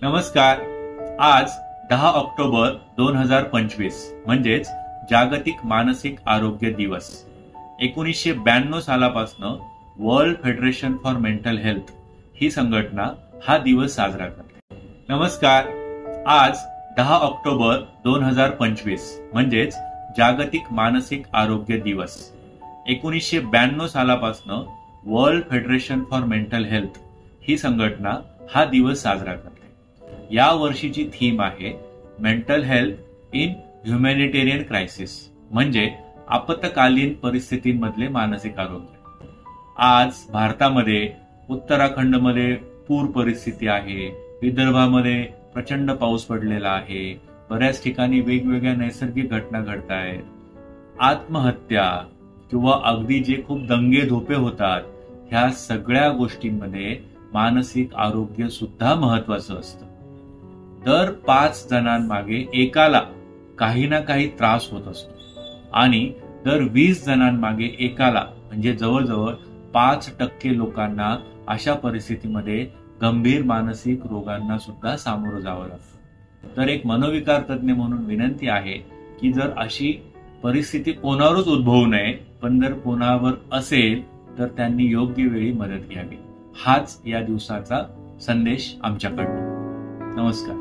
नमस्कार. आज 10 ऑक्टोबर 2025 म्हणजेच जागतिक मानसिक आरोग्य दिवस. 1992 सालापासून world federation for mental health ही संघटना हा दिवस साजरा करते. नमस्कार. आज 10 ऑक्टोबर 2025 म्हणजेच जागतिक मानसिक आरोग्य दिवस. 1992 सालापासून world federation for mental health ही संघटना हा दिवस साजरा करते. या वर्षीची थीम आहे mental health in humanitarian crisis, म्हणजे आपत्कालीन परिस्थितींमधले मानसिक आरोग्य. आज भारतामध्ये उत्तराखंडमध्ये पूर परिस्थिती आहे, विदर्भामध्ये प्रचंड पाऊस पडलेला आहे, बऱ्याच ठिकाणी वेगवेगळ्या नैसर्गिक घटना घडत आहेत. आत्महत्या किंवा अगदी जे खूप दंगे धोपे होतात, ह्या सगळ्या गोष्टींमध्ये मानसिक आरोग्य सुद्धा महत्वाचं असतं. दर 5 जणांमागे एकाला काही ना काही त्रास होत असतो आणि दर 20 जणांमागे एकाला म्हणजे जवळजवळ 5% लोकांना अशा परिस्थितीमध्ये गंभीर मानसिक रोगांना सुद्धा सामोरं जावं लागतं. तर एक मनोविकार तज्ञ म्हणून विनंती आहे की जर अशी परिस्थिती कोणावरच उद्भवू नये, पण जर कोणावर असेल तर त्यांनी योग्य वेळी मदत घ्यावी. हाच या दिवसाचा संदेश आमच्याकडनं. नमस्कार.